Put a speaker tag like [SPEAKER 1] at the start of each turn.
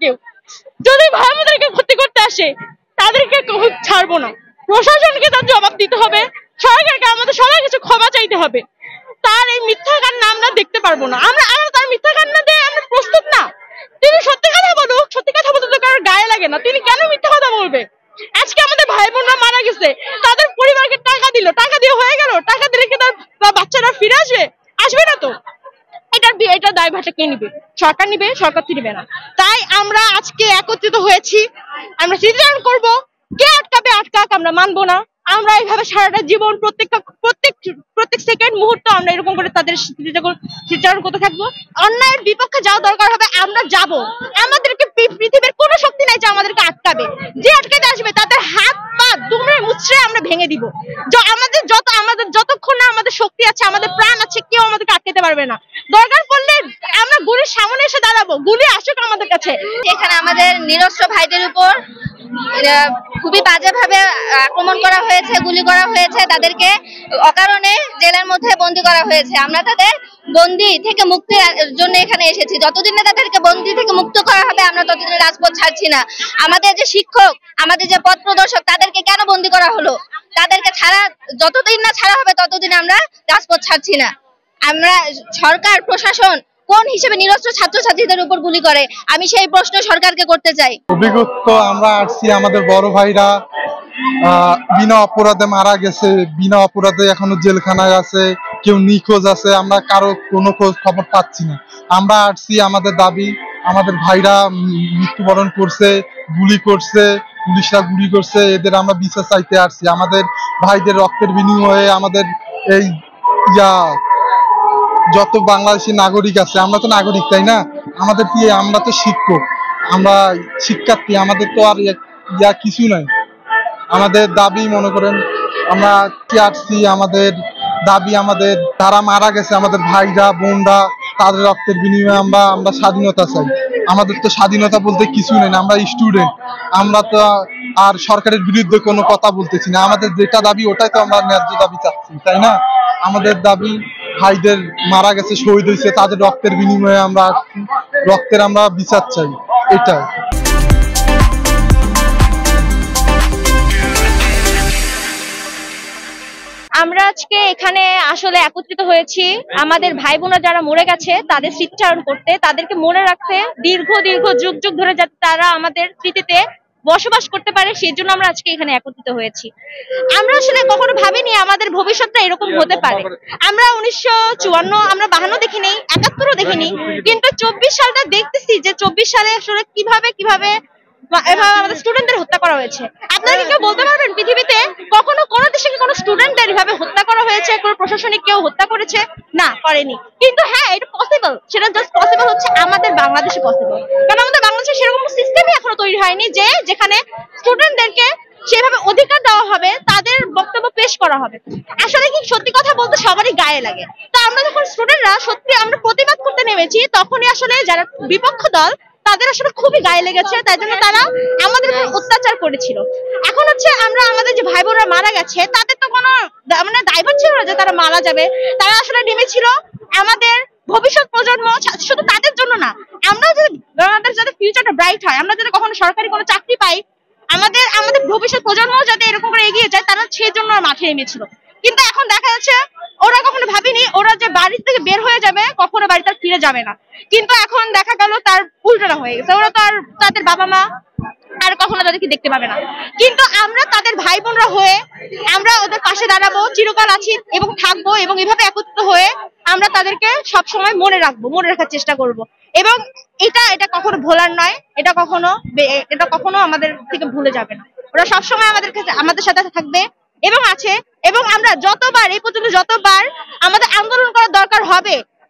[SPEAKER 1] কেউ। যদি ভাই আমাদেরকে ক্ষতি করতে আসে তাদেরকে ছাড়বো না। প্রশাসনকে তার জবাব দিতে হবে, সরকারকে আমাদের সবাই কিছু ক্ষমা চাইতে হবে। তার এই মিথ্যা কান্না আমরা দেখতে পারবো না। আমরা তার মিথ্যা কান্না দিয়ে আমরা প্রস্তুত না। তিনি সত্যি কথা বলুক, সত্যি কথা বলতে তো কারোর গায়ে লাগে না, তিনি কেন মিথ্যা কথা বলবে? আজকে আমাদের ভাই বোনরা মারা গেছে, তাদের পরিবারকে টাকা দিল, টাকা দিয়ে হয়ে গেল, টাকা দিলে কি তার বাচ্চারা ফিরে আসবে? আসবে না তো। এটা দায়ভারটা কে নিবে? সরকার নিবে? সরকার তো নিবে না। তাই আমরা আজকে একত্রিত হয়েছি, আমরা স্মৃতিচারণ করব। কে আটকাবে আটকাক, আমরা মানবো না। আমরা এইভাবে সারাটা জীবন প্রত্যেক সেকেন্ড মুহূর্ত আমরা এরকম করে তাদের স্মৃতিচারণ করতে থাকবো। অন্যায়ের বিপক্ষে যাওয়া দরকার হবে, আমরা যাব। আমাদেরকে পৃথিবীর কোনো শক্তি নাই যে আমাদেরকে আটকাবে। যে আটকাতে আসবে তাদের হাত পা দুমড়ে মুচড়ে আমরা ভেঙে দিব। আমাদের যতক্ষণ না আমাদের শক্তি আছে, আমাদের প্রাণ আছে, কেউ আমাদেরকে আটকাতে পারবে না। দরকার পড়লে আমরা গুলির সামনে এসে দাঁড়াবো, গুলি আসুক আমাদের কাছে।
[SPEAKER 2] এখানে আমাদের নিরস্ত্র ভাইদের উপর খুবই বাজেভাবে আক্রমণ করা হয়েছে, গুলি করা হয়েছে, তাদেরকে অকারণে জেলের মধ্যে বন্দী করা হয়েছে। আমরা তাদের বন্দী থেকে মুক্তির জন্য এখানে এসেছি। যতদিন না তাদেরকে বন্দী থেকে মুক্ত করা হবে আমরা ততদিন রাজপথ ছাড়ছি না। আমাদের যে শিক্ষক, আমাদের যে পথ প্রদর্শক, তাদেরকে কেন বন্দী করা হলো? তাদেরকে যতদিন না ছাড়া হবে ততদিন আমরা রাজপথ ছাড়ছি না। আমরা সরকার প্রশাসন কোন হিসেবে নিরস্ত্র ছাত্রছাত্রীদের উপর গুলি করে, আমি সেই প্রশ্ন সরকারকে করতে চাই।
[SPEAKER 3] অভিযুক্ত আমরা আসছি, আমাদের বড় ভাইরা বিনা অপরাধে মারা গেছে, বিনা অপরাধে এখনো জেলখানায় আছে, কেউ নিখোঁজ আছে, আমরা কারো কোনো খোঁজ খবর পাচ্ছি না। আমরা আসছি, আমাদের দাবি, আমাদের ভাইরা মৃত্যুবরণ করছে, গুলি করছে, পুলিশরা গুলি করছে, এদের আমরা বিচার চাইতে আসছি। আমাদের ভাইদের রক্তের বিনিময়ে আমাদের এই যত বাংলাদেশি নাগরিক আছে, আমরা তো নাগরিক তাই না? আমাদের কি, আমরা তো শিক্ষক, আমরা শিক্ষার্থী, আমাদের তো আর কিছু নাই। আমাদের দাবি মনে করেন আমরা কি আসছি, আমাদের দাবি, আমাদের যারা মারা গেছে, আমাদের ভাইরা বোনরা, তাদের রক্তের বিনিময়ে আমরা স্বাধীনতা চাই। আমাদের তো স্বাধীনতা বলতে কিছু নেই, আমরা স্টুডেন্ট, আমরা তো আর সরকারের বিরুদ্ধে কোনো কথা বলতেছি না। আমাদের যেটা দাবি ওটাই তো আমরা ন্যায্য দাবি চাচ্ছি, তাই না? আমাদের দাবি, ভাইদের মারা গেছে, শহীদ হয়েছে, তাদের রক্তের বিনিময়ে আমরা বিচার চাই, এটাই।
[SPEAKER 1] আমরা আজকে এখানে আসলে একত্রিত হয়েছি আমাদের ভাই বোনরা যারা মরে গেছে তাদের স্মৃতিচারণ করতে, তাদেরকে মনে রাখতে, দীর্ঘ যুগ ধরে যাতে তারা আমাদের স্মৃতিতে বসবাস করতে পারে, সেই জন্য আমরা আজকে এখানে একত্রিত হয়েছি। আমরা আসলে কখনো ভাবিনি আমাদের ভবিষ্যৎটা এরকম হতে পারে। আমরা 1954, আমরা 52 দেখিনি, 71ও দেখিনি, কিন্তু 24 সালটা দেখতেছি যে 24 সালে আসলে কিভাবে এভাবে আমাদের স্টুডেন্টদের হত্যা করা হয়েছে। আপনারা কি কেউ বলতে পারবেন পৃথিবীতে কখনো কোনো দেশে কি কোনো স্টুডেন্টদের এভাবে হত্যা করা হয়েছে? কোনো প্রশাসনিক কেউ হত্যা করেছে? না, করেনি। কিন্তু হ্যাঁ, এটা পসিবল। সেটা জাস্ট পসিবল হচ্ছে আমাদের বাংলাদেশে পসিবল, কারণ আমাদের বাংলাদেশে সেরকম সিস্টেমই এখনো তৈরি হয়নি যে যেখানে স্টুডেন্টদেরকে সেভাবে অধিকার দেওয়া হবে, তাদের বক্তব্য পেশ করা হবে। আসলে কি সত্যি কথা বলতে সবারই গায়ে লাগে। তো আমরা যখন স্টুডেন্টরা সত্যি আমরা প্রতিবাদ করতে নেমেছি, তখনই আসলে যারা বিপক্ষ দল তাদের আসলে খুবই গায়ে লেগেছে, তাই জন্য তারা আমাদের উপর অত্যাচার করেছিল। এখন হচ্ছে আমরা আমাদের যে ভাই বোনরা মারা গেছে তাদের তো কোনো দায়ভার ছিল না যে তারা মারা যাবে। তারা আসলে নেমেছিল আমাদের ভবিষ্যৎ প্রজন্ম, শুধু তাদের জন্য না, আমরা আমাদের যাতে ফিউচারটা ব্রাইট হয়, আমরা যাতে কখনো সরকারি কোনো চাকরি পাই, আমাদের ভবিষ্যৎ প্রজন্ম যাতে এরকম করে এগিয়ে যায়, তারা সেই জন্য মাঠে নেমেছিল। কিন্তু এখন দেখা যাচ্ছে ওরা কখনো ভাবেনি ওরা যে বাড়ি থেকে বের হয়ে যাবে, কখনো বাড়িতে ফিরে যাবে না। কিন্তু এখন দেখা গেল তার উল্টোটা হয়ে গেছে, ওরা তো আর তাদের বাবা মা আর কখনো তাদেরকে দেখতে পাবে না। কিন্তু আমরা তাদের ভাই বোনরা হয়ে আমরা ওদের পাশে দাঁড়াবো, চিরকাল আছি এবং থাকবো, এবং এভাবে একত্রিত হয়ে আমরা তাদেরকে সবসময় মনে রাখার চেষ্টা করব। এবং এটা কখনো ভোলার নয়, এটা কখনো আমাদের থেকে ভুলে যাবে না। ওরা সবসময় আমাদের সাথে থাকবে এবং আছে। এবং আমরা এই পর্যন্ত যতবার আমাদের আন্দোলন করার দরকার হবে,